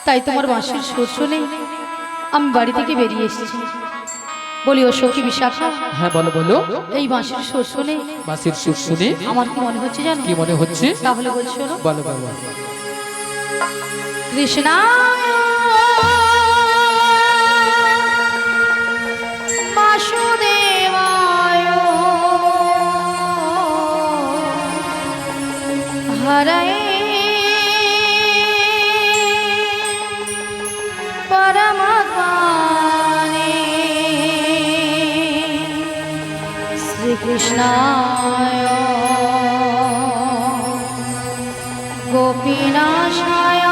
তাই তোমার বাঁশির সুর শুনে আমি বাড়ি থেকে বেরিয়ে এসেছি। বলি ও সখী বিশাখা, হ্যাঁ বলো বলো। এই বাঁশির সুর শুনে বাঁশির সুর শুনে আমার কি মনে হচ্ছে জানো? কি মনে হচ্ছে? তাহলে বলছো না? বলো বলো। কৃষ্ণা বাসুদেবায় হরয়ে পরমাত্মনে শ্রীকৃষ্ণায় গোপীনাশায়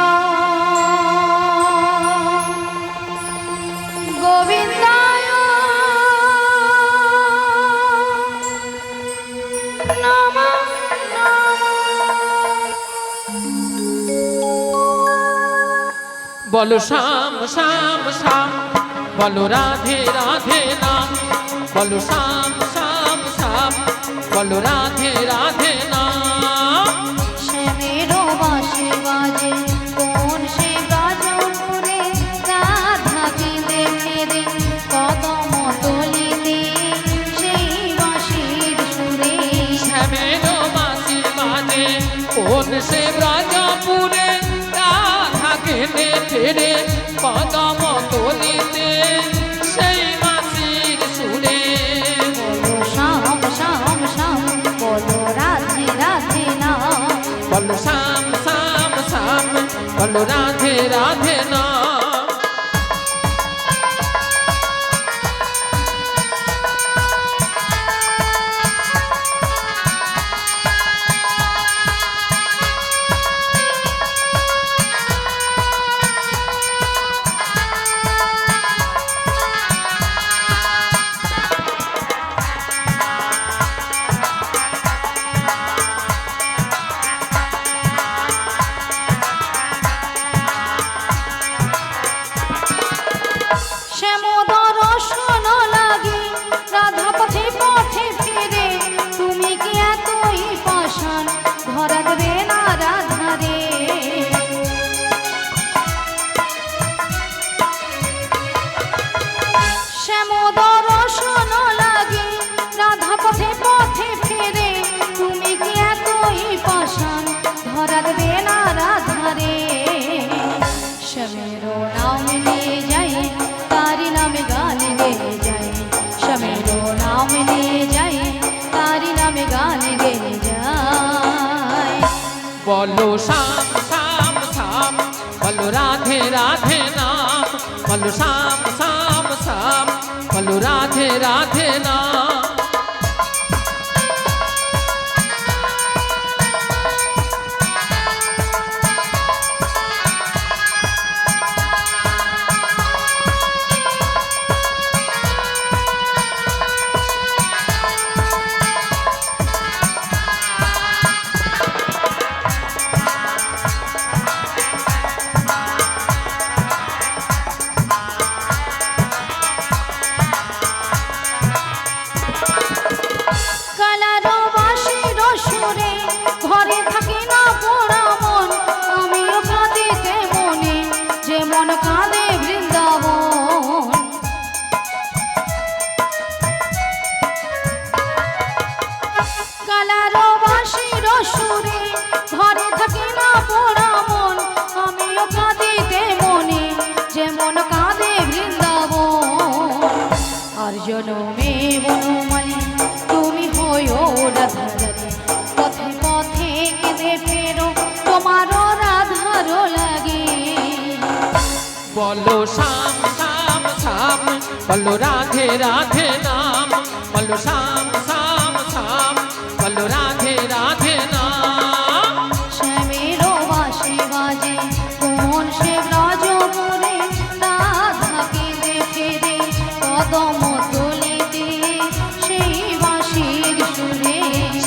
গোবিন্দায় নমঃ বলো শ্যাম শ্যাম শ্যাম, বলো রাধে রাধে নাম। বলো শ্যাম শ্যাম শ্যাম, বলো রাধে রাধে নাম। শ্যামের বাঁশি বাজে কোন সে ব্রজপুরে, রাধাকে দেখে রে কদম তলিতে সেই বাঁশির সুরে। শ্যামের বাঁশি বাজে কোন সে ব্রজপুরে, রাধাকে দেখে রে কদম তলিতে সেই বাঁশির সুরে। বলো শ্যাম শ্যাম শ্যাম, বলো রাধে রাধে নাম। বলো শ্যাম শ্যাম শ্যাম, বলো রাধে রাধে নাম। শ্যামোদর রসন লাগে রাধা পথে পথে ফিরে, তুমি কি এতই পাষাণ ধরা দেবে না রাধারে? শ্যামোদর রসন লাগে রাধা পথে পথে ফিরে, তুমি কি এতই পাষাণ ধরা দেবে না রাধারে? শ্যামের নাম নিয়ে যাই, তারি নামে গান গেয়ে যাই। শ্যামের নাম নিয়ে যাই, তারি নামে গান গেয়ে যাই। বলো শ্যাম শ্যাম শ্যাম, বলো রাধে রাধে নাম। বলো শ্যাম শ্যাম শ্যাম, বলো রাধে রাধে নাম। কালার বাঁশির সুরে ঘরে থাকি না পোড়া মন, আমিও কাঁদিতে মনে যেমন কাঁদে বৃন্দাবন। কালার বাঁশির সুরে ঘরে থাকি না পোড়া মন, আমিও কাঁদিতে মনে যেমন কাঁদে বৃন্দাবন। আর জনমে বনমালী তুমি হইও রাধারানী, পথে পথে কেঁদে ফেরো তোমারও রাধারও লাগে। বলো শ্যাম শ্যাম শ্যাম, বলো রাধে রাধে নাম। বলো শ্যাম শ্যাম শ্যাম, বলো রাধে রাধে নাম। শ্যামের বাঁশি বাজে কোন সে ব্রজপুরে, রাধাকে দেখে রে কদম তলিতে সেই বাঁশির সুরে।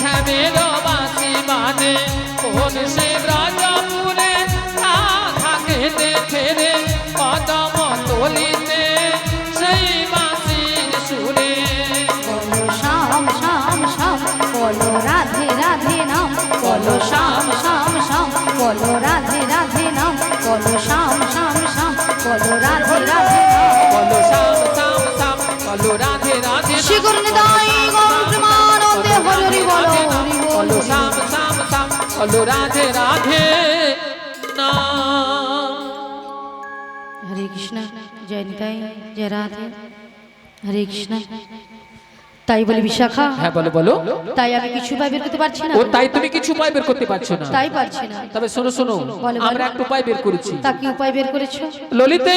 শ্যামের বাঁশি বাজে কোন সে ব্রজপুরে, রাধাকে দেখে রে কদম তলিতে সেই বাঁশির সুরে। বলো শ্যাম শ্যাম শ্যাম, বলো রাধে রাধে নাম। বলো শ্যাম শ্যাম শ্যাম, বলো রাধে রাধে নাম। বলো শ্যাম শ্যাম রাধে রাধে বলো শ্যাম শ্যাম শ্যাম বলো রাধে রাধে নাম। শিকড় নিতাই গৌর প্রেমানন্দে হরি হরি বলো হরি বল বলো শ্যাম শ্যাম শ্যাম বলো রাধে রাধে নাম। হরে কৃষ্ণ জয় নিতাই জয় রাধে হরে কৃষ্ণ। তাই বলি বিশাখা, হ্যাঁ বলো বলো। তাই আমি কিছু উপায় বের করতে পারছি না। ও তাই তুমি কিছু উপায় বের করতে পারছো না? তাই পারছি না। তবে শোনো শোনো, বলো। আমরা একটা উপায় বের করেছি। তা কি উপায় বের করেছো? ললিতে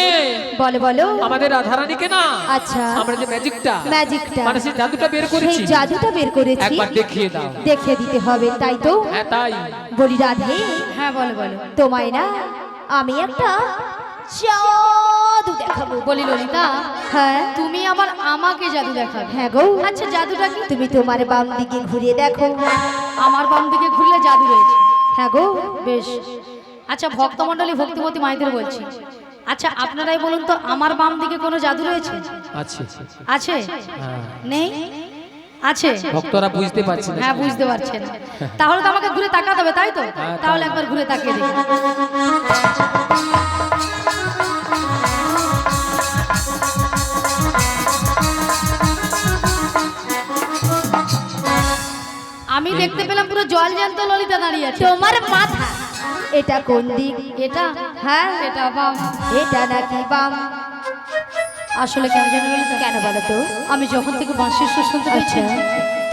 বলে বলো। আমাদের রাধারানীকে না, আচ্ছা আমরা যে ম্যাজিকটা ম্যাজিকটা মানে সেই জাদুটা বের সেই করেছি, জাদুটা বের করেছি একবার দেখিয়ে দাও। দেখিয়ে দিতে হবে তাই তো হ্যাঁ তাই। বলি রাধে হ্যাঁ বলো বলো। তোমায় না আমি একটা জাদু দেখাবো। বলি ললিতা, হ্যাঁ তুমি আবার আমাকে জাদু দেখাবে? হ্যাঁ গো আচ্ছা জাদুটা কি? তুমি তোমার বাম দিকে ঘুরে দেখো। আমার বাম দিকে ঘুরলে জাদু রয়েছে। হ্যাঁ গো বেশ। আচ্ছা ভক্তমণ্ডলী ভক্তিমতী মায়েদের বলছি, আচ্ছা আপনারাই বলুন তো আমার বাম দিকে কোনো জাদু রয়েছে? আচ্ছা আছে? হ্যাঁ, নেই? আছে? ভক্তরা বুঝতে পারছে না। হ্যাঁ বুঝতে পারছেন। তাহলে তো আমাকে ঘুরে তাকাতে হবে তাই তো? হ্যাঁ, তাহলে একবার ঘুরে তাকিয়ে দেখি। আমি দেখতে পেলাম পুরো জল জ্যান্ত ললিতা দাঁড়িয়ে আছে। তোমার মাথা এটা কোন দিক? এটা হ্যাঁ এটা বাম। এটা নাকি বাম? আসলে কেন জানি ললিতা, কেন বলো তো? আমি যখন থেকে বাঁশির সুর শুনতে পাচ্ছি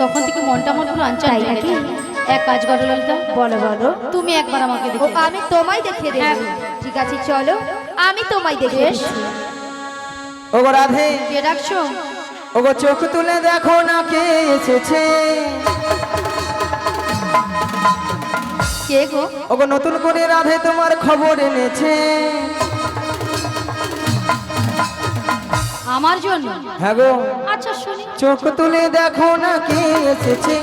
তখন থেকে মনটা আমার পুরো আনচান তাই হয়ে নাকি? গেছে। এক কাজ করো ললিতা, বলো বলো। তুমি একবার আমাকে ও দেখে দাও। আমি তোমায় দেখিয়ে দেবো। হ্যাঁ। ঠিক আছে চলো আমি তোমায় দেখিয়ে বেশ। দিচ্ছি। ওগো রাধে, কে ডাকছো? ওগো চোখ তুলে দেখো না কে এসেছে। কে গো? ওগো নতুন করে রাধে তোমার খবর এনেছে। আমার জন্য? হ্যাঁ গো, আচ্ছা শুনি। চোখ তুলে দেখো না কে এসেছে।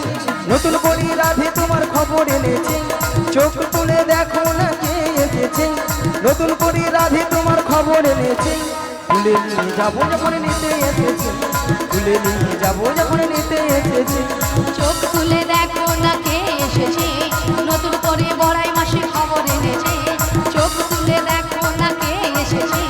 নতুন করে রাধে তোমার খবর এনেছে। চোখ তুলে দেখো না কে এসেছে। নতুন করে রাধে তোমার খবর এনেছে। তুলে নিয়ে যাবো যখন নিতে এসেছে। তুলে নিয়ে যাবো যখন নিতে এসেছে। চোখ তুলে দেখো না কে এসেছে, নতুন করে বড়াই মাসে খবর এনেছে। চোখ তুলে দেখো না কে এসেছে,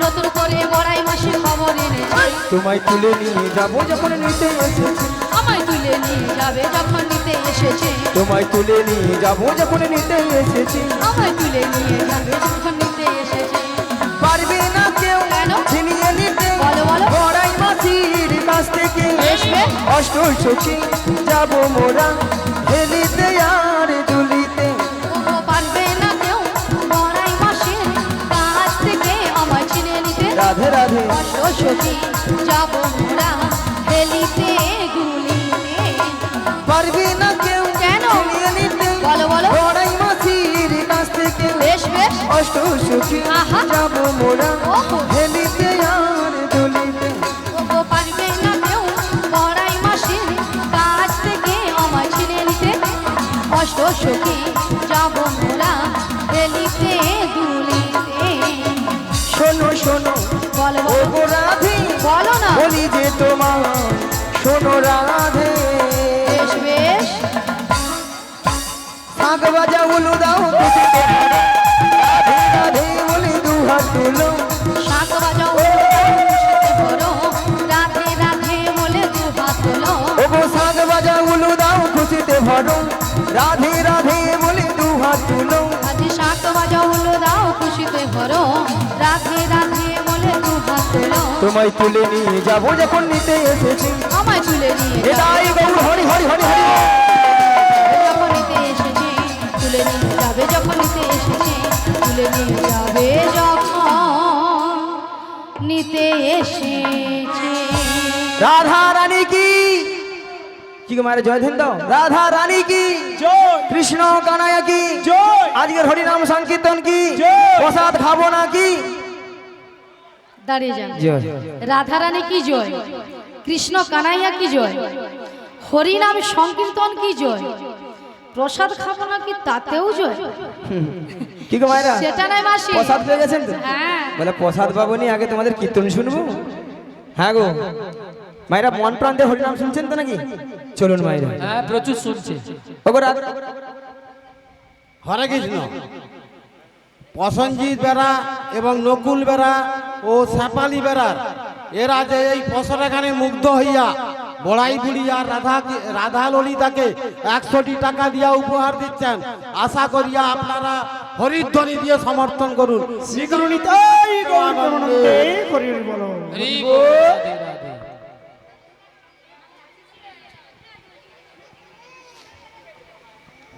নতুন করে বড়াই মাসে খবর এনেছে। তোমায় তুলে নিয়ে যাবো যখন নিতে এসেছে। আমায় তুলে নিয়ে যাবে যখন নিতে এসেছে। তোমায় তুলে নিয়ে যাবো যখন নিতে এসেছি। আমায় তুলে নিয়ে যাবে যখন নিতে এসেছে। পারবে না কেউ কেন? ছিনিয়ে নিতে বলো, বলো। বড়াই মাসির কাছ থেকে বেশ, বেশ। অষ্ট সখী যাবো মোরা হেলিতে আর দুলিতে। ও পারবে না কেউ বড়াই মাসে কাছ থেকে আমায় চিনে নিতে। রাধে রাধে, সখী যাব মোরা হেলিতে গুলিতে। পারবে না কেউ কেন? ছিনিয়ে নিতে বলো, বলো। বড়াই মাসির কাছ থেকে বেশ বেশ। অষ্ট সখী আহা। যাবো মোরা ওহো। হেলিতে আর দুলিতে। ও পারবে না কেউ বড়াই মাসে কাছ থেকে আমায় চিনে নিতে। অষ্ট সখী যাব মোরা হেলিতে গুলিতে। শোনো শোনো বলো ও বলো। গো রাধে, বলো না। বলি যে তোমার শোনো রাধে। বেশ বেশ। শাঁখ বাজা উলু দাও খুশিতে ভরো। রাধে রাধে বলি দুহাত তুলো। শাঁখ বাজাও খুশিতে ভরো, রাধে রাধে বলে দুহাত তোলো। ও গো শাঁখ বাজা উলু দাও খুশিতে ভরো। রাধে রাধে বলি দুহাত তুলো। আজ শাঁখ বাজাও হলো দাও খুশিতে ভরো, রাধে রাধে বলে দুহাত তোলো। তোমায় তুলে নিয়ে যাবো যখন নিতে এসেছি। আমায় তুলে নিয়ে এটাই গৌর হরি হরি হরি হরি। যখন নিতে এসেছে, তুলে নিয়ে যাবে যখন নিতে এসেছে, তুলে নিয়ে যাবে যখন নিতে এসেছে। রাধা রানী কি কি গো মায়ের জয় ধ্যান দাও। রাধা রানী কি জয়, কৃষ্ণ কানাইয়া কি জয়, আজকের হরিনাম সংকীর্তন কি জয়, প্রসাদ খাবো না কি দাঁড়িয়ে যান। জয়। রাধারানী কি জয়, কৃষ্ণ কানাইয়া কি জয়, হরিনাম সংকীর্তন কি জয়, প্রসাদ খাবো না কি তাতেও জয়। কি গো মায়েরা, সেটা নয় মাসি। প্রসাদ পেয়ে গেছেন তো? হ্যাঁ। বলে প্রসাদ পাবনি, আগে তোমাদের কীর্তন শুনবো। হ্যাঁ গো মায়েরা, মন প্রান্তে হরিনাম শুনছেন তো নাকি? চলুন মায়েরা। হ্যাঁ প্রচুর শুনছে। ওগো রাধা, হরে কৃষ্ণ। প্রসঞ্জিৎ বেরা এবং নকুল বেরা ও শ্যাপালি বেড়ার এরা যে এই পশরাখানে মুগ্ধ হইয়া বড়াই বুড়ি আর রাধা ললিতাকে 100টি টাকা দিয়া উপহার দিচ্ছেন। আশা করিয়া আপনারা হরিধ্বনি দিয়ে সমর্থন করুন। নিতাই গৌর প্রেমানন্দে হরি হরি বলো। হরি বল, রাধে রাধে।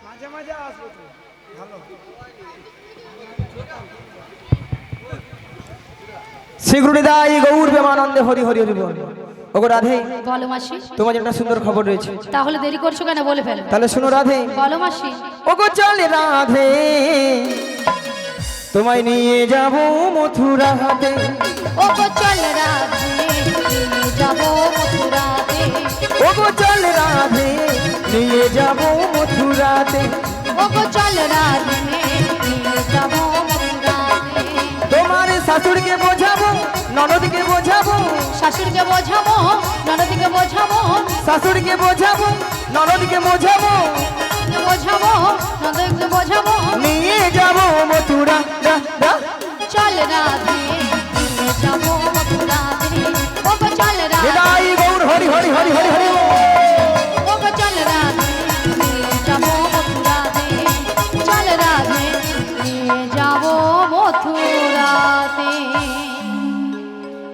মাঝে মাঝে আসবো তো ভালো। শ্রীগুরুদাই গৌর প্রেমানন্দে হরি হরি হরি বল। ওগো রাধে, বলো মাসি। তোমার একটা সুন্দর খবর রয়েছে। তাহলে দেরি করছো কেন, বলে ফেলো। তাহলে শোনো রাধে। বলো মাসি। ওগো চলে রাধে, তোমায় নিয়ে যাব মথুরা হাতে। ও গো চল রাধে, নিয়ে যাবো মথুরাতে। ওগো চল রাধে, নিয়ে যাব মথুরাতে। ও গো চল রাধে, নিয়ে যাবো মথুরাতে। তোমার শাশুড়িকে বোঝাবো, ননদকে বোঝাবো। শাশুড়িকে বোঝাবো, ননদিকে বোঝাবো। শাশুড়িকে বোঝাবো, ননদকে বোঝাবো। বোঝাবো, ননদিকে বোঝাবো। নিয়ে যাব মথুরা। চল রাধে, নিয়ে যাবো মথুরাতে। ও গো চল রাধে, নিতাই গৌর হরি হরি হরি হরি হরি। ও গো চল রাধে, নিয়ে যাবো মথুরাতে। চল রাধে, নিয়ে যাবো মথুরাতে।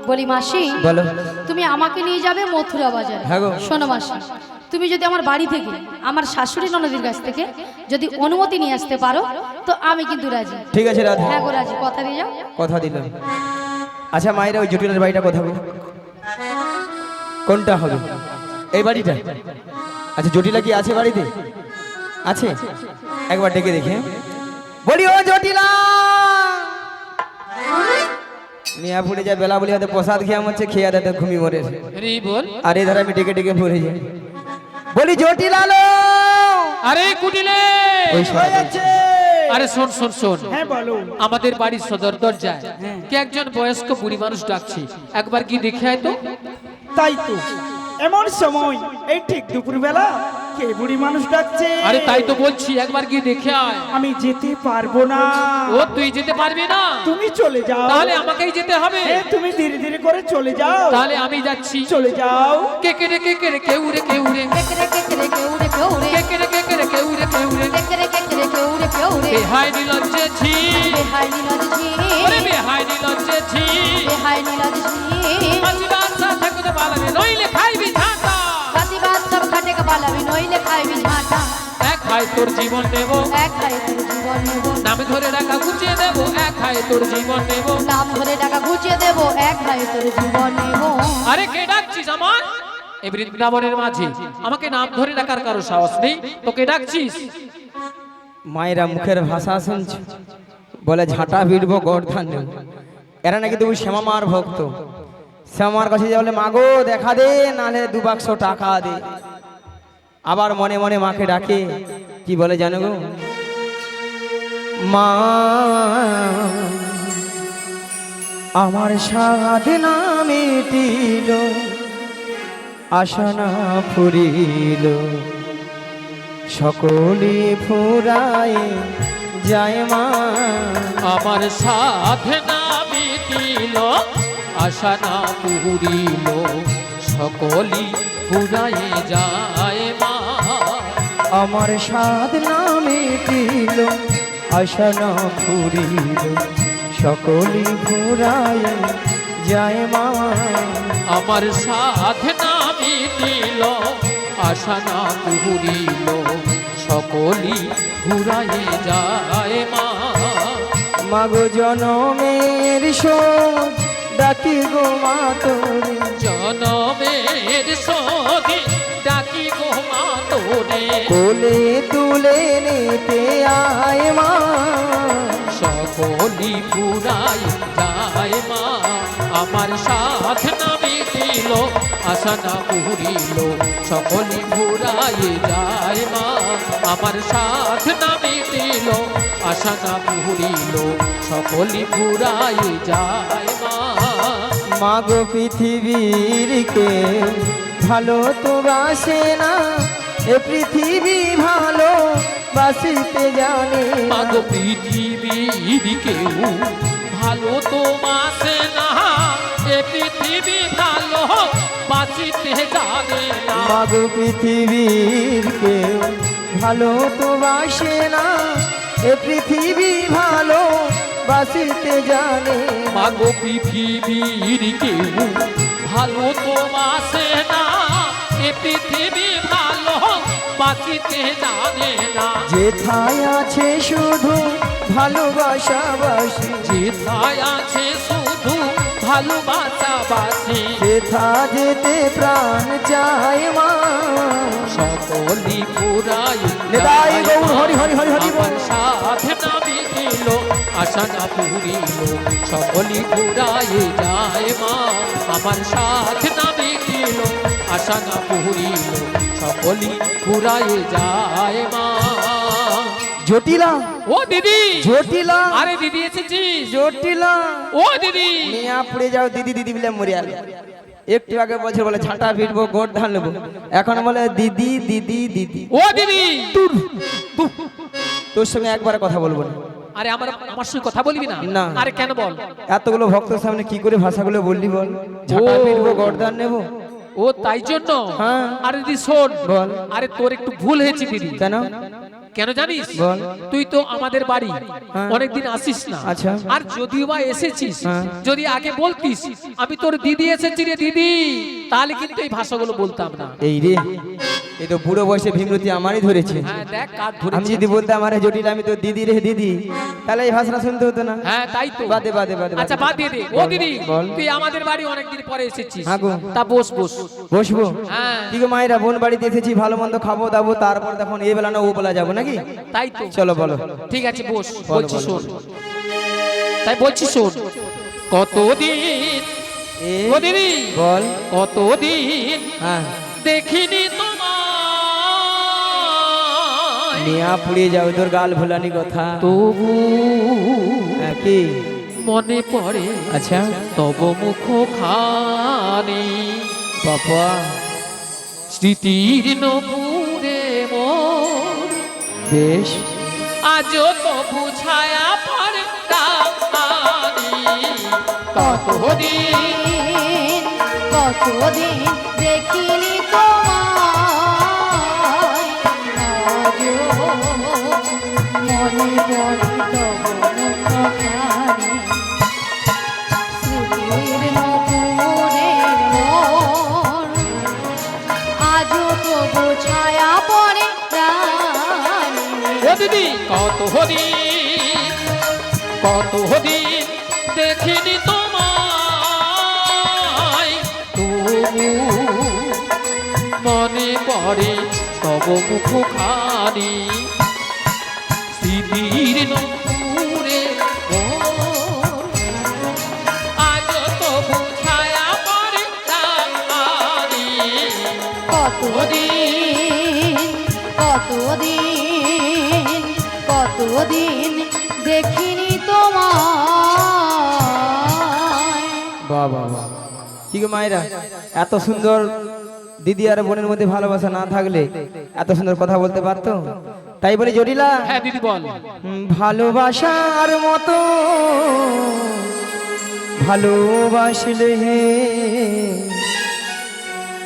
বলি মাসি, বলো। তুমি আমাকে নিয়ে যাবে মথুরা বাজারে। হ্যাঁ গো। শোনো মাসি, তুমি যদি আমার বাড়ি থেকে, আমার শাশুড়ি ননদির কাছ থেকে যদি অনুমতি নিয়ে আসতে পারো, তো আমি কিন্তু রাজি। ঠিক আছে রাধে, হ্যাঁ গো রাজি, কথা দিয়ে যাও। কথা দিলাম। আচ্ছা মায়েরা, ওই জটিলের বাড়িটা কোথায় হবে? কোনটা হবে? এই বাড়িটা? আচ্ছা জটিলা কি আছে বাড়িতে? আছে? একবার ডেকে দেখে বলি, ও জটিলা। নিয়া ফুটে যায় বেলা বলি, হয়তো প্রসাদ খেয়ে মরছে, খেয়ে দেয় ঘুমি মরে। হরি বল। আর এই ধারে আমি ডেকে ডেকে পড়ে যাই, বলি জটিলা লো। আরে কুটিলে, ওই সবাই আরে শোন শোন শোন, হ্যাঁ বলো। আমাদের বাড়ির সদর দরজায় কে একজন বয়স্ক বুড়ি মানুষ ডাকছে, একবার কি দেখে আয় তো। তাই তো, এমন সময় এই ঠিক দুপুর বেলা কে বুড়ি মানুষ ডাকছে? আরে তাই তো বলছি, একবার কি দেখে আয়। আমি যেতে পারবো না। ও তুই যেতে পারবি না? তুমি চলে যাও। তাহলে আমাকেই যেতে হবে। হ্যাঁ, তুমি ধীরে ধীরে করে চলে যাও। তাহলে আমি যাচ্ছি। চলে যাও। কেকেরে কেকেরে কেউরে কেউরে, কেকরে কেকরে কেউরে কেউরে, কেকেরে কেকেরে কেউরে কেউরে, কেকরে কেকরে কেউরে কেউরে। বেহাই নিলজ্জে ছি, বেহাই নীলাজি, ওরে বেহাই নিলজ্জে ছি। বেহাই নীলাজি। আশীর্বাদ সাথে করে পালাবে, নইলে খাইবি ঝাঁটা। প্রতিবাদ সব খাটে কপালাবি, নইলে খাইবি ঝাঁটা। এক খাই তোর জীবন নেব, এক খাই তোর জীবন নেব। নামে ধরে টাকা গুছিয়ে দেবো, এক খাই তোর জীবন নেব। নাম ধরে টাকা ঘুচিয়ে দেবো, এক খাই তোর জীবন নেব। আরে কে ডাকছিস আমার? এই বৃন্দাবনের মাঝে আমাকে নাম ধরে ডাকার কারো সাহস নেই, তোকে ডাকছিস। মায়েরা মুখের ভাষা শুনছে, বলে ঝাঁটা ভিড়বো গর্ধান নেব। এরা নাকি তুমি শ্যামামার ভক্ত। শ্যামার কাছে বলে, মাগো দেখা দে, নালে 2 বাক্স টাকা দে। আবার মনে মনে মাকে ডাকে, কি বলে জানো গো? মা আমার সাধ না মিটিল, আশা না ফুরিল, সকলে ফুরায় যায় মা। আমার সাধনা মিটিল, আশা না পুরিল, সকলি ফুরায়ে যায় মা। আমার সাধ না মিটিল, আশা না ফুরিল, সকলে ফুরায় যায় মা। আমার সাধনা মিটিল, আশা না পুরিল, সকলি ফুরায়ে যায় মা। মাগো জনমের শোধ ডাকি গো মা তোরে, জনমের সধি ডাকি গো মা তোরে, কোলে তুলে নিতে আয় মা। সকলি পুরাই যায় মা। আমার সাধনা মিটিল, আশা না পুরিল, সকলি পুরাই যায় মা। আমার সাধনা মিটিল, আশা না পুরিল, সকলি পুরাই যায় মা। মাগো পৃথিবীর কে ভালো তো বাসে না, এ পৃথিবী ভালো বাসিতে জানে না। মাগো পৃথিবীর কেউ ভালো তো বাসে না, পৃথিবী ভালো বাঁচিতে জানে না মাগো পৃথিবীর কেউ ভালো তো বাসে না, এ পৃথিবী ভালো বাসিতে জানে না। মাগো পৃথিবীর কেউ ভালো তো বাসে না এ পৃথিবী ভালো বাঁচিতে জানে না যেথায় আছে শুধু ভালোবাসাবাসি, যেথায় আছে শুধু ভালোবাসাবাসি যেথা যেতে প্রাণ চায় মা। সকলি পুরাই নিতাই গৌর হরি হরি হরি হরি বল। আমার সাধনা বিল আশা না পুরিল সকলি পুরাই যায় মা আমার সাধনা বিল আশা না পুরিল সকলি পুরাই যায় মা জটিলা ও দিদি জটিলা আরে দিদি এসেছিস জটিলা ও দিদি মিয়া পুড়ে যাও দিদি দিদি বলে মরে গেল। একটু আগে বছর বলে ঝাঁটা ফিরবো গোট ধান নেবো, এখন বলে দিদি দিদি দিদি। ও দিদি তোর সঙ্গে একবারে কথা বলবো না। আরে আমার আমার সঙ্গে কথা বলবি না না। আরে কেন বল এতগুলো ভক্তের সামনে কি করে ভাষাগুলো বললি বল? ঝাঁটা ও। ফিরবো গোট ধান নেবো। ও তাই জন্য হ্যাঁ। আরে দিদি শোন বল। আরে তোর একটু ভুল হয়েছে দিদি কেন? কেন জানিস বল। তুই তো আমাদের বাড়ি হ্যাঁ। অনেকদিন আসিস না আচ্ছা। আর যদিও বা এসেছিস হ্যাঁ। যদি আগে বলতিস আমি তোর দিদি এসেছি রে দিদি তাহলে কিন্তু এই ভাষাগুলো বলতাম না এই রে, এই তো বুড়ো বয়সে ভীমরতি আমারই ধরেছে। হ্যাঁ দেখ কাজ আমি ধরেছি যদি বলতে আমার জটিল আমি তো দিদি রে দিদি, তাহলে এই ভাষাটা শুনতে হতো না। হ্যাঁ তাই তো বাদে বাদে বাদে আচ্ছা বাদ দিয়ে দে ও বল, দিদি বল। তুই আমাদের বাড়ি অনেকদিন পরে এসেছিস হ্যাঁ গো। তা বস বস বসবো। হ্যাঁ কি গো মায়েরা, বোন বাড়িতে এসেছি, ভালো মন্দ খাবো দাবো, তারপর তখন এ বেলা না ও বেলা যাবো নাকি? তাই তো চলো বলো। ঠিক আছে বস বলো, বলছি বলো। শোন তাই বলছি শোন কতদিন এ ও দিদি বল। কতদিন হ্যাঁ, দেখিনি তোমায় মিয়া পুড়িয়ে যাও তোর গাল ভোলানি কথা। তবু হ্যাঁ, কি? মনে পড়ে আচ্ছা তব মুখ খানি বাবা, স্মৃতির নপুরে মোর বেশ আজও তবু ছায়া পড়ে কতদিন কতদিন দেখিনি তোমায়, আজও মনে পড়ে তব মুখখানি। স্মৃতির নপুরের মোর, আজও তবু ছায়া পড়ে প্রাণে। ও দিদি কতদিন কতদিন দেখিনি তোমায় তবু মনে পড়ে তব মুখ খানি স্মৃতির নপুরে আজ তবু ছায়া পড়ে প্রাণে কতদিন কতদিন কতদিন দেখিনি তোমায়। বাবা, কি গো মায়েরা, এত সুন্দর দিদি আর বোনের মধ্যে ভালোবাসা না থাকলে এত সুন্দর কথা বলতে পারতো? তাই বলে জটিলা, হ্যাঁ দিদি বল ভালোবাসার মতো ভালোবাসলে হে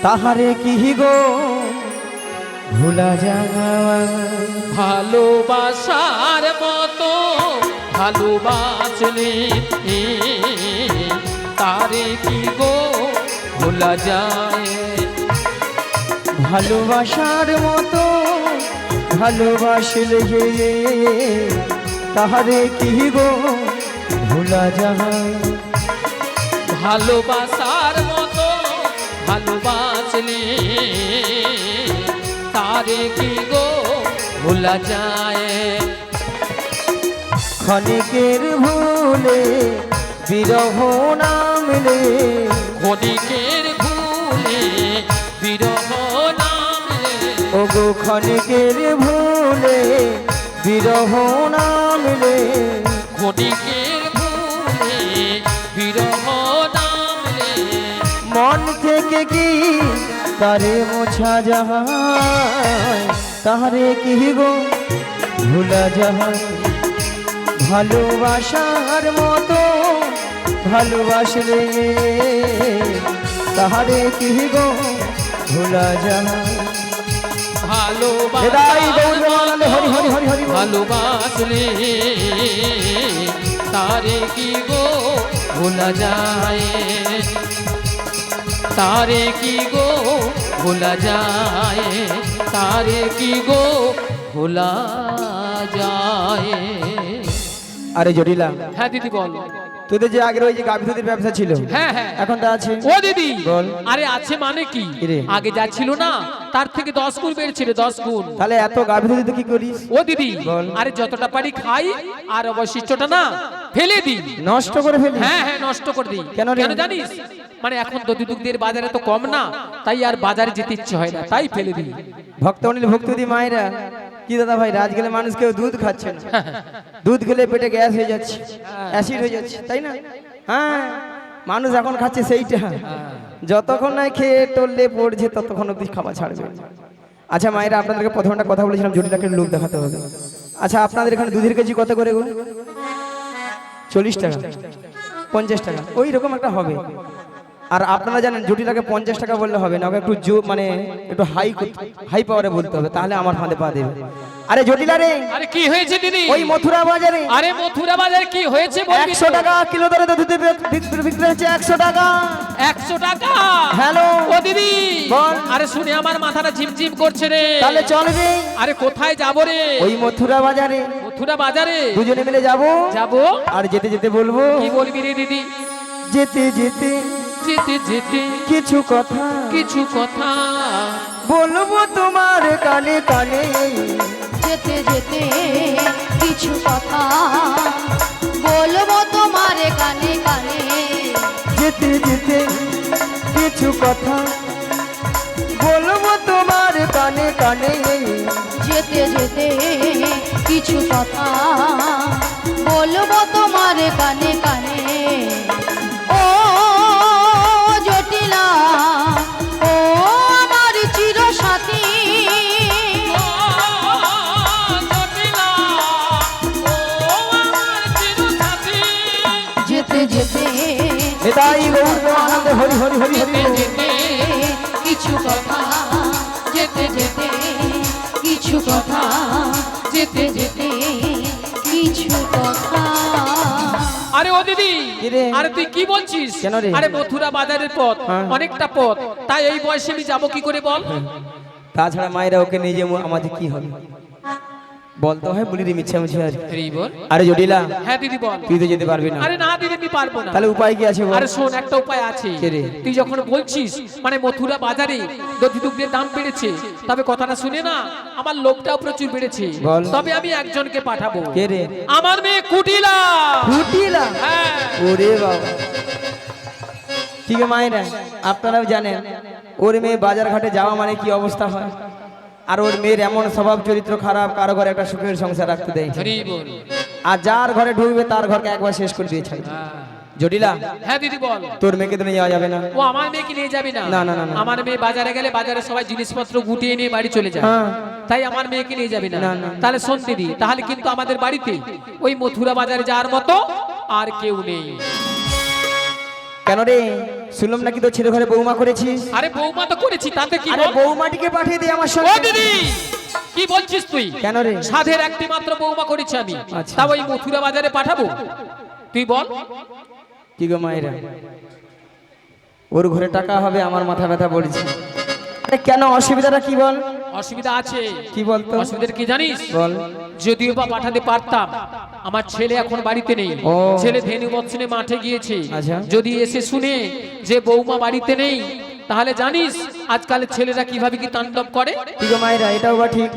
তাহারে কি গো ভোলা যায়? ভালোবাসার মতো ভালোবাসলে তারে কি গো ভোলা যায় ভালোবাসার মতো ভালোবাসলে হে তাহারে কি গো ভোলা যায়? ভালোবাসার মতো ভালোবাসলে তারে কি গো ভোলা যায় ক্ষণিকের ভুলে বিরহ নামলে, ক্ষণিকের ভুলে বিরহ নামলে ওগো ক্ষণিকের ভুলে বিরহ নামলে, ক্ষণিকের ভুলে বিরহ নামলে মন থেকে কি তারে মোছা যায়? তাহারে কি গো ভোলা যায়? ভালোবাসার মতো ভালোবাসলে তাহারে কি গো ভোলা যায়। এদাই গৌর প্রেমানন্দে হরি হরি হরি হরি বল। ভালোবাসলে তারে কি গো ভোলা যায়, তারে কি গো ভোলা যায়, তারে কি গো ভোলা যায়। আরে জটিলা, হ্যাঁ দিদি বল। তোদের যে আগের ওই যে গাভী দুধের ব্যবসা ছিল, হ্যাঁ হ্যাঁ এখন তা আছে? ও দিদি বল। আরে আছে মানে কি, কি রে? আগে যা ছিল না তার থেকে 10 গুণ বেড়েছিল, 10 গুণ। তাহলে এত গাভী দুধ কি করিস? ও দিদি বল। আরে যতটা পারি খাই আর অবশিষ্টটা না ফেলে দিই। নষ্ট করে ফেলি? হ্যাঁ হ্যাঁ নষ্ট করে দিই। কেন রে? কেন জানিস? মানে এখন দধি দুগ্ধের বাজারে তো কম না, তাই আর বাজারে যেতে ইচ্ছে হয় না, তাই ফেলে দিই। ভক্ত অনিল ভক্তদি মায়েরা কি দাদা ভাই, রাত গেলে মানুষ কেউ দুধ খাচ্ছে না, দুধ খেলে পেটে গ্যাস হয়ে যাচ্ছে, অ্যাসিড হয়ে যাচ্ছে, তাই না? হ্যাঁ, মানুষ এখন খাচ্ছে সেইটা, যতক্ষণ না খেয়ে টললে পড়ছে ততক্ষণ অব্দি খাবার ছাড়বে। আচ্ছা মায়েরা, আপনাদেরকে প্রথমে একটা কথা বলেছিলাম, জটিলাকে লোক দেখাতে হবে। আচ্ছা আপনাদের এখানে দুধের কেজি কত করে গো? 40 টাকা, 50 টাকা, ওই রকম একটা হবে। আর আপনারা জানেন জটিলাকে 50 টাকা বললে হবে না, ওকে একটু মানে একটু হাই পাওয়ারে বলতে হবে, তাহলে আমার ফাঁদে পা দেবে। আরে জটিলা রে, আরে কি হয়েছে দিদি? ওই মথুরা বাজারে, আরে মথুরা বাজারে কি হয়েছে বলবি? 100 টাকা কিলো দরে দুধ বিক্রি হচ্ছে। 100 টাকা। 100 টাকা? হ্যালো ও দিদি বল। আরে শুনে আমার মাথাটা ঝিমঝিম করছে রে। তাহলে চলবে? আরে কোথায় যাব রে? ওই মথুরা বাজারে মথুরা বাজারে দুজনে মিলে যাব। যাব? আর যেতে যেতে বলবো, কি বলবি রে দিদি? যেতে যেতে যেতে যেতে কিছু কথা কিছু কথা বলবো তোমার কানে কানে। যেতে যেতে কিছু কথা বলবো তোমার কানে কানে। যেতে যেতে কিছু কথা বলবো তোমার কানে কানে। যেতে যেতে কিছু কথা বলবো তোমার কানে কানে। ও জটিলা, ও আমার চিরসাথী, যেতে যেতে এটাই গৌর প্রেমানন্দে হরি হরি হরি হরি বল। যেতে কিছু কথা, যেতে যেতে কিছু কথা, যেতে যেতে কিছু কথা। আরে ও দিদি, কি রে? আরে তুই কি বলছিস? কেন রে? আরে মথুরা বাজারের পথ হ্যাঁ। অনেকটা পথ, তাই এই বয়সে আমি যাবো কি করে বল? তাছাড়া মায়েরা ওকে নিয়ে যে আমাদের কি হবে বলতে হয়, বলি রে মিছামিছি আর। এই বল। আরে জটিলা, হ্যাঁ দিদি বল। তুই তো যেতে পারবি না। আরে না দিদি আমি পারবো না। তাহলে উপায় কি আছে বল? আরে শোন, একটা উপায় আছে। কি রে? তুই যখন বলছিস মানে মথুরা বাজারে দধি দুগ্ধের দাম বেড়েছে, তবে কথাটা শুনে না আমার লোভটাও প্রচুর বেড়েছে। বল। তবে আমি একজনকে পাঠাবো। কে রে? আমার মেয়ে কুটিলা। কুটিলা? হ্যাঁ। ওরে বাবা, ঠিক আছে মায়েরা, আপনারাও জানেন ওর মেয়ে বাজার ঘাটে যাওয়া মানে কি অবস্থা হয়। আর ওর মেয়ের এমন স্বভাব চরিত্র খারাপ, কারো ঘরে একটা সুখের সংসার রাখতে দেয়। হরি বল। আর যার ঘরে ঢুকবে তার ঘরকে একবার শেষ করে দিয়ে ছাড়বে। জটিলা, হ্যাঁ দিদি বল। তোর মেয়েকে তো নিয়ে যাওয়া যাবে না। ও আমার মেয়েকে নিয়ে যাবি না? না, না, না, না। আমার মেয়ে বাজারে গেলে বাজারে সবাই জিনিসপত্র গুটিয়ে নিয়ে বাড়ি চলে যায়, হ্যাঁ। তাই আমার মেয়েকে নিয়ে যাবি না। না, না। তাহলে শোন দিদি, তাহলে কিন্তু আমাদের বাড়িতে ওই মথুরা বাজারে যাওয়ার মতো আর কেউ নেই। কেন রে? শুনলাম নাকি তোর ছেলে ঘরে বৌমা করেছিস। আরে বৌমা তো করেছি, তাতে কি? আরে বল। বৌমাটিকে পাঠিয়ে দে আমার ও সঙ্গে। দিদি কি বলছিস তুই? কেন রে? সাধের একটি মাত্র বৌমা করেছি আমি, আচ্ছা। তা ওই মথুরা বাজারে পাঠাবো? তুই বল। কি গো মায়েরা, ওর ঘরে টাকা হবে, আমার মাথা ব্যথা পড়েছে। আরে কেন, অসুবিধাটা কি বল? অসুবিধা আছে। কি বলতো? অসুবিধা কি জানিস? বল। যদিও বা পাঠাতে পারতাম, আমার ছেলে এখন বাড়িতে নেই। ও। ছেলে ধেনু বৎসনে মাঠে গিয়েছে। আচ্ছা। যদি এসে শুনে যে বৌমা বাড়িতে নেই, তাহলে জানিস আজকালের ছেলেরা কিভাবে কি তাণ্ডব করে। কি গো মায়েরা, এটাও বা ঠিক।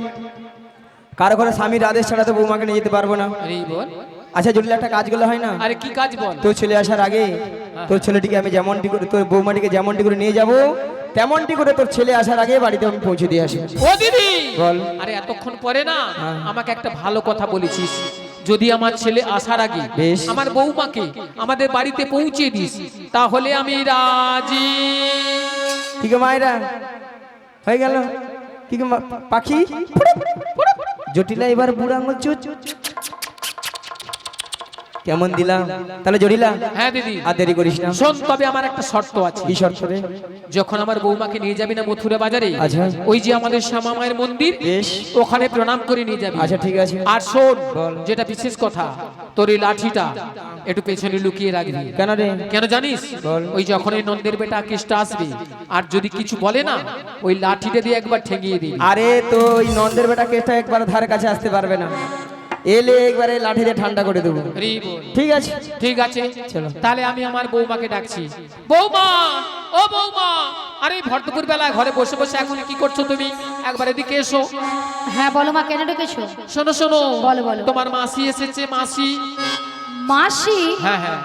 কারো ঘরে স্বামীর আদেশ ছাড়া তো বৌমাকে নিয়ে যেতে পারবো না। আরে বল। আচ্ছা জটিল, একটা কাজ করলে হয় না? আরে কি কাজ বল? তোর ছেলে আসার আগে তোর ছেলেটিকে আমি যেমনটি করে, তোর বৌমাটিকে যেমনটি করে নিয়ে যাব, তেমনটি করে তোর ছেলে আসার আগে বাড়িতে আমি পৌঁছে দিয়ে আসি। ও দিদি বল। আরে এতক্ষণ পরে না হ্যাঁ। আমাকে একটা ভালো কথা বলেছিস। যদি আমার ছেলে আসার আগে বেশ। আমার বৌমাকে আমাদের বাড়িতে পৌঁছে দিস, তাহলে আমি রাজি। ঠিক আছে মায়েরা, হয়ে গেল। কি গো পাখি, জটিলা এবার বুড়া আঙুল চুচ। কেমন দিলাম তাহলে জড়িলা? হ্যাঁ দিদি, আর দেরি করিস না। শোন, তবে আমার একটা শর্ত আছে। কি শর্ত রে? যখন আমার বৌমাকে নিয়ে যাবি না মথুরা বাজারে, আচ্ছা। ওই যে আমাদের শ্যামা মায়ের মন্দির, বেশ। ওখানে প্রণাম করে নিয়ে যাবি। আচ্ছা ঠিক আছে। আর শোন, বল। যেটা বিশেষ কথা, তোর এই লাঠিটা একটু পেছনে লুকিয়ে রাখবি। কেন রে? কেন জানিস? বল। ওই যখন ওই নন্দের বেটা কেষ্টা আসবে, আর যদি কিছু বলে না, ওই লাঠিটা দিয়ে একবার ঠেঙিয়ে দিবি। আরে তো ওই নন্দের বেটা কেসটা একবার ধারে কাছে আসতে পারবে না, এলে একবারে লাঠি দিয়ে ঠান্ডা করে দেবো। হরি বল। ঠিক আছে ঠিক আছে, চলো। তাহলে আমি আমার বৌমাকে ডাকছি। বৌমা, ও বৌমা, আরে ভরদুপুর বেলা ঘরে বসে বসে এখন কি করছো তুমি? একবার এদিকে এসো। হ্যাঁ বলো মা, কেন ডেকেছো? শোনো শোনো, বলো, বলো। তোমার মাসি এসেছে, মাসি। মাসি? হ্যাঁ হ্যাঁ।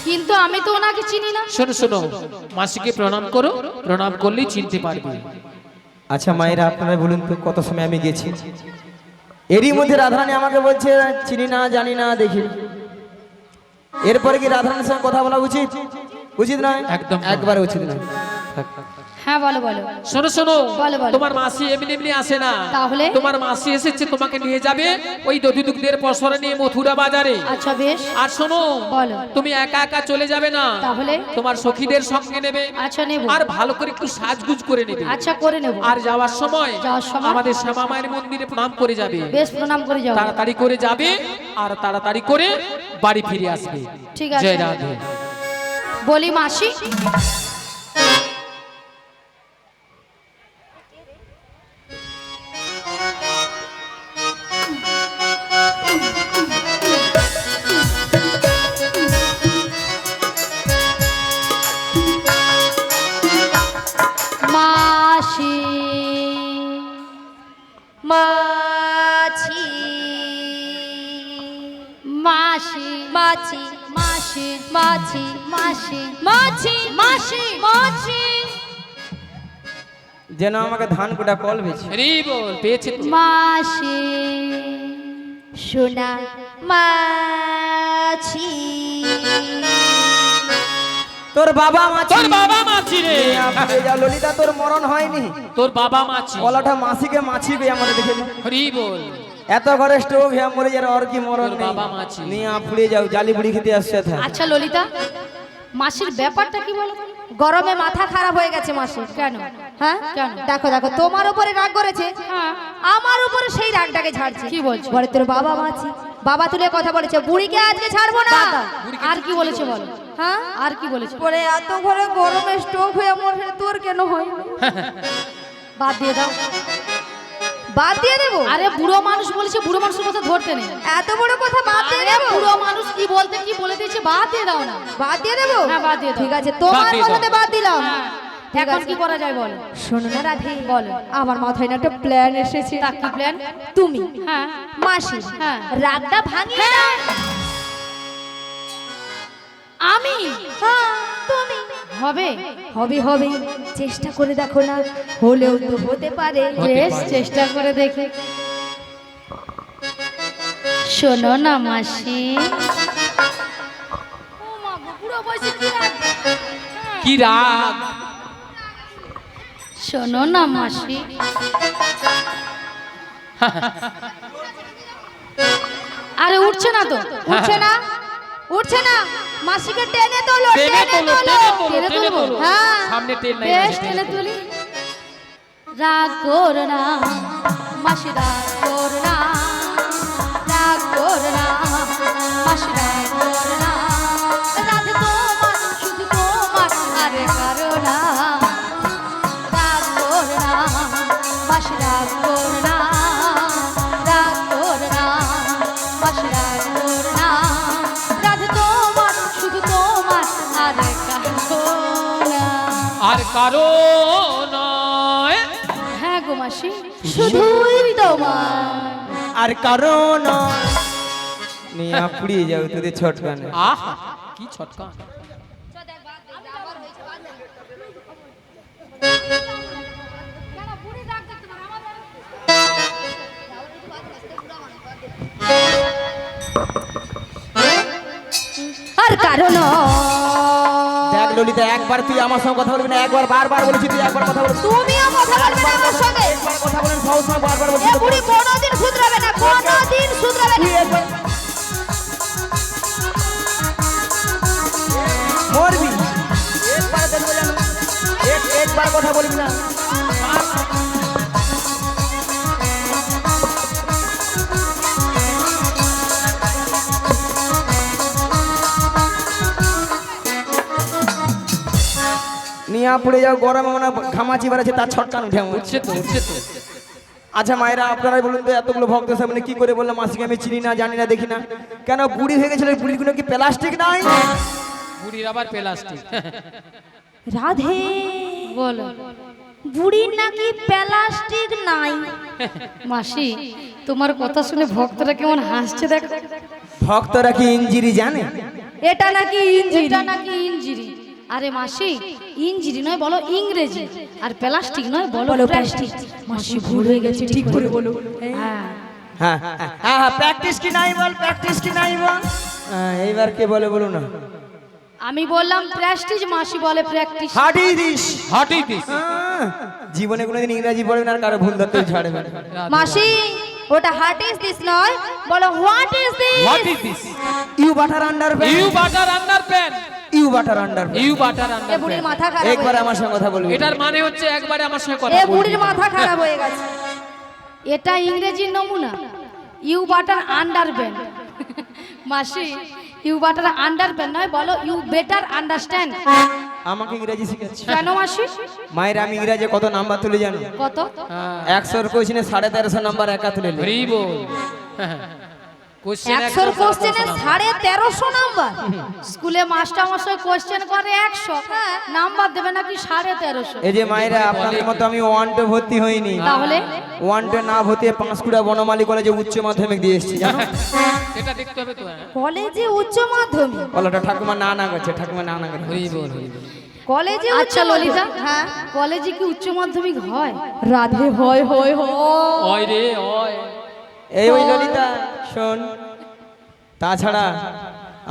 কিন্তু আমি তো ওনাকে চিনি না। শোনো শোনো, মাসিকে প্রণাম করো, প্রণাম করলেই চিনতে পারবে। আচ্ছা মায়েরা আপনারা বলুন তো কত সময় আমি গেছি, এরই মধ্যে রাধারানী আমাকে বলছে চিনি না, জানি না, দেখি। এরপরে কি রাধারানীর সঙ্গে কথা বলা উচিত? উচিত নয়, একদম না। একবার উচিত নয়। থাক। হ্যাঁ বলো, বলো। শোনো শোনো, বলো, বলো। তোমার মাসি এমনি এমনি আসে না। তাহলে? তোমার মাসি এসেছে তোমাকে নিয়ে যাবে ওই দধিদুগ্ধের পসরা নিয়ে মথুরা বাজারে। আচ্ছা বেশ। আর শোনো, বলো। তুমি একা একা চলে যাবে না, তাহলে? তোমার সখীদের সঙ্গে নেবে। আচ্ছা নেব। আর ভালো করে একটু সাজগুজ করে নেবে। আচ্ছা করে নেব। আর যাওয়ার সময় সময়? আমাদের শ্যামা মায়ের মন্দিরে প্রণাম করে যাবে। বেশ, প্রণাম করে যাও। তাড়াতাড়ি করে যাবে আর তাড়াতাড়ি করে বাড়ি ফিরে আসবে। ঠিক আছে। জয় রাধে। বলি মাসি, মাসি, মাছি মাসি, মাছি মাসি, মাছি মাসি, মাছি মাসি, মাছি যেন আমাকে ধান কোটা কল বেছে। হরি বল, পেয়েছে তো। মাসি, সোনা মাছি তোর বাবা মাছি। তোর বাবা মাছি রে। আপনি যা ললিতা, তোর মরণ হয়নি, তোর বাবা মাছি। ওলাটা মাসিকে মাছি বে আমাদের দেখে নি। হরি বল। এত ঘরে স্টোভ হ্যা মরে যার আর কি মরণ তোর নেই। বাবা মাছি। নিয়ে ফুড়ে যাও, জালি বুড়ি খেতে আসছে থা। আচ্ছা ললিতা, মাসির ব্যাপারটা কি বলো? গরমে মাথা খারাপ হয়ে গেছে মাসি। কেন? হ্যাঁ কেন? দেখো দেখো, তোমার উপরে রাগ করেছে, হ্যাঁ। আমার উপরে সেই রাগটাকে ছাড়ছে। কি বলছো? বলে তোর বাবা মাছি, বাবা তুলে কথা বলেছে, বুড়িকে আজকে ছাড়বো না। দাদা, আর কি বলেছে বলো? হ্যাঁ আর কি বলেছে? পরে এত ঘরে গরমে স্টোভ হয়ে মরে, তোর কেন হয়? বাদ দিয়ে দাও। বাদ দিয়ে দেবো? আরে বুড়ো মানুষ বলেছে, বুড়ো মানুষের কথা ধরতে নেই। এত বড় কথা বাদ দিয়ে আরে দেবো? বুড়ো মানুষ কি বলতে কি বলে দিয়েছে, বাদ দিয়ে দাও না। বাদ দিয়ে দেবো? হ্যাঁ, বাদ দিয়ে দাও। ঠিক আছে, তোমার বাদ দিয়ে দাও। কথাতে বাদ দিলাম। হ্যাঁ। ঠিক এখন আছে। কি করা যায় বলো? শোনো না রাধে, বলো। আমার মাথায় না একটা প্ল্যান এসেছে। তা কি প্ল্যান? তুমি হ্যাঁ। মাসি হ্যাঁ। রাগটা ভাঙিয়ে দাও। আমি? হ্যাঁ তুমি। হবে? হবে হবে, চেষ্টা করে দেখো না, হলেও তো হতে পারে। হতে বেশ, পারে। চেষ্টা করে দেখি। শোনো না মাসি, কি রাগ। শোনো না মাসি, আরে উঠছে না তো। উঠছে না, উঠছে না, মাসিকে টেনে তোলো, টেনে তোলো, টেনে তোলো, টেনে টেনে তুলবো? তোলো। হ্যাঁ। সামনে টেন নাই, বেশ, টেনে টেনে তোলো। তুলি। রাগ করো না মাসি, রাগ করো না, রাগ করো না মাসি, রাগ করো না। রাগ তোমার, শুধু তোমার, আরে করো না। রাগ করো না মাসি, রাগ করো না, রাগ করো না মাসি, রাগ করো না। রাগ তোমার, শুধু তোমার, আরে করো না। আর কারো নয়। হ্যাঁ গো মাসি, শুধুই তোমার। আর কারণ নিয়ে ফুড়িয়ে যাও তোদের ছটকানে। আহা, কি ছটকা। সাধনা। দেখ ললিতা, একবার তুই আমার সঙ্গে কথা বলবি না, একবার বারবার বলেছি তুই একবার কথা বলবি। তুমিও কথা বলবে না আমার সঙ্গে। একবার কথা বলেন সব সময় বারবার বলছি এ বুড়ি কোনোদিন শুধরাবে না, কোনোদিন শুধরাবে না। মরবি একবার দেখবো জানো, একবার কথা বলবি না। নিয়া পড়ে যাও, গরমে মনে হয় ঘামাচি বেড়াচ্ছে, তার ছটকান উঠে আমার। উঠছে তো উঠছে তো আচ্ছা মায়েরা, আপনারাই বলুন তো, এতগুলো ভক্ত সামনে কি করে বললাম মাসিকে আমি চিনি না, জানি না, দেখি না, কেন বুড়ি হয়ে গেছিল? বুড়িগুলো কি প্লাস্টিক নাই? বুড়ির আবার প্লাস্টিক। রাধে, বলো বুড়ির নাকি প্লাস্টিক নাই। মাসি, তোমার কথা শুনে ভক্তরা কেমন হাসছে দেখো। ভক্তরা কি ইঞ্জিরি জানে? এটা নাকি ইঞ্জিন। এটা নাকি ইঞ্জিরি। আরে মাসি, ইঞ্জিরি নয় বলো ইংরেজি, আর প্লাস্টিক নয় বলো প্লাস্টিক। মাসি ভুল হয়ে গেছে, ঠিক করে বলো। হ্যাঁ হ্যাঁ হ্যাঁ হ্যাঁ, প্র্যাকটিস কি নাই বল, প্র্যাকটিস কি নাই বল। এইবার কে বলে বলো না। আমি বললাম প্রেস্টিজ, মাসি বলে প্র্যাকটিস। হাডি দিস। হটি দিস। জীবনে কোনোদিন ইংরেজি পড়বে না, আর কারো ভুল ধরতে ছাড়বে না। মাসি, ওটা হোয়াট ইজ দিস নয়, বলো what is this. What is this? You butter under you butter under pan. You butter under you butter a under বুড়ির প্যান। মাথা খারাপ একবার হয়ে আমার সঙ্গে কথা বলবি। এটার মানে হচ্ছে একবারে আমার সঙ্গে গেছে। কথা এ বলবি। বুড়ির মাথা খারাপ হয়ে গেছে। এটা ইংরেজির নমুনা। You butter under pan. মাসি, ইউ বাটার আন্ডার প্যান নয়, বলো ইউ বেটার আন্ডারস্ট্যান্ড। আমাকে ইংরেজি শিখাচ্ছি। কেন মাসি? মায়ের আমি ইংরেজি কত নাম্বার তুলে জানো? কত? 100 কোশ্চেনে 1350 নাম্বার একা তুলে নে। হরি বল। কোশ্চেন 100 কোশ্চেনে 1350 নাম্বার। স্কুলে মাস্টার মশাই কোশ্চেন করে 100, নাম্বার দেবে নাকি 1350। এই যে মায়েরা, আপনাদের মতো আমি 1 টে ভর্তি হইনি। তাহলে 1 টে না ভর্তি পাঁশকুড়া বনমালী কলেজে উচ্চ মাধ্যমিক দিয়ে এসেছি জানো? এটা দেখতে হবে তো। হ্যাঁ। কলেজে উচ্চ মাধ্যমিক। বলোটা ঠাকুমা না না করছে, ঠাকুমা না না করছে। হরি বল হরি বল। কলেজে উচ্চ আচ্ছা ললিতা, মাধ্যমিক। হ্যাঁ কলেজে কি উচ্চ মাধ্যমিক হয়? রাধে, হয় হয় হয়। ওই রে ওই। এই ওই ললিতা শোন, তাছাড়া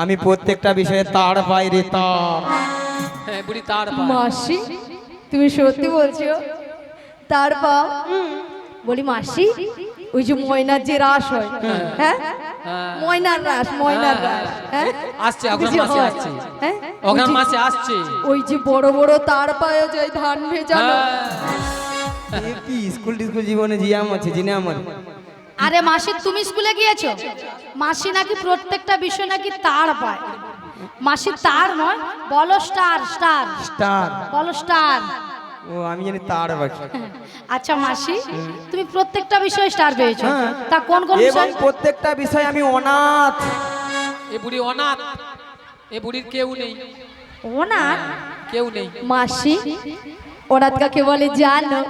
আমি প্রত্যেকটা বিষয়ে তার বাইরে তার। হ্যাঁ বুড়ি তার পা। মাসি, তুমি সত্যি বলছো? তার পাও? বলি মাসি, ওই যে ময়নার যে রাস হয়, হ্যাঁ, ময়নার রাস, ময়নার রাস, হ্যাঁ, আসছে অগ্রহায়ণ যে মাসে হয়, আসছে। হ্যাঁ, অগ্রহায়ণ মাসে আসছে। ওই যে বড় বড় তার পায়ে যে ধান ভেজানো। হ্যাঁ। এ কি স্কুল টিস্কুল জীবনে জিয়াম আছে, জিনে আমার। আরে মাসি, তুমি স্কুলে গিয়েছো? মাসি নাকি প্রত্যেকটা বিষয় নাকি তার পায়। মাসি তার নয়, বলো স্টার, স্টার স্টার। বলো স্টার। ও আমি জানি তার বাকি। আচ্ছা মাসি, তুমি প্রত্যেকটা বিষয়ে স্টার পেয়েছো, তা কোন কোন এবং বিষয়? প্রত্যেকটা বিষয় আমি অনাথ। এ বুড়ি অনাথ। এ বুড়ির কেউ নেই, ওনার কেউ নেই। মাসি, ওনার কাকে বলে জানো?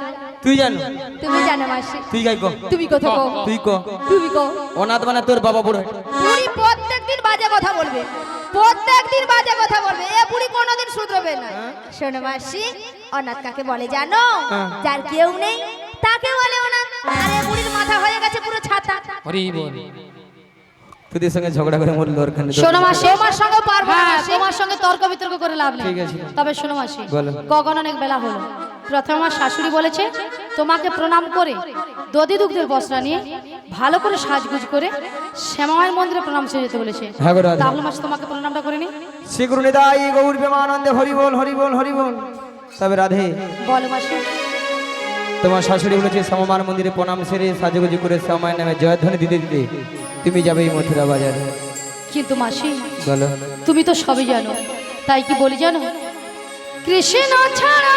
তুই জানো? তুমি জানো মাসি? তুই গাই কো। তুমি কথা কও, তুই কো। তুমি কও। অনাথ মানে তোর বাবা বুড়ো। বুড়ি প্রত্যেকদিন বাজে কথা বলবে, প্রত্যেকদিন বাজে কথা বলবে। এ বুড়ি কোনোদিন শুধরাবে না। শোনো মাসি, অনাথ কাকে বলে জানো? যার কেউ নেই তাকে বলে অনাথ। আরে বুড়ির মাথা হয়ে গেছে পুরো ছাতা। হরি বল। তোদের সঙ্গে ঝগড়া করে মরল ওখানে। শোনো মাসি, তোমার সঙ্গে পারবো না, তোমার সঙ্গে তর্ক বিতর্ক করে লাভ নেই। ঠিক আছে। তবে শোনো মাসি, বলো। কখন অনেক বেলা হলো। প্রথমে আমার শাশুড়ি বলেছে তোমাকে প্রণাম করে দধি দুগ্ধের বস্ত্র নিয়ে ভালো করে সাজগুজ করে শ্যামামায়ের মন্দিরে প্রণাম সেরে যেতে বলেছে। হ্যাঁ গো রাধা। তাহলে মাসি তোমাকে প্রণামটা করে নি। শ্রী গুরু নিতাই গৌর প্রেমানন্দে হরি বল হরি বল হরি বল। তবে রাধে, বলো মাসি। তোমার শাশুড়ি বলেছে শ্যামামার মন্দিরে প্রণাম সেরে সাজুগুজু করে শ্যামামায়ের নামে জয়ধ্বনি দিতে দিতে তুমি যাবে এই মথুরা বাজারে। কিন্তু মাসি, বলো। তুমি তো সবই জানো, তাই কি বলি জানো? কৃষ্ণ ছাড়া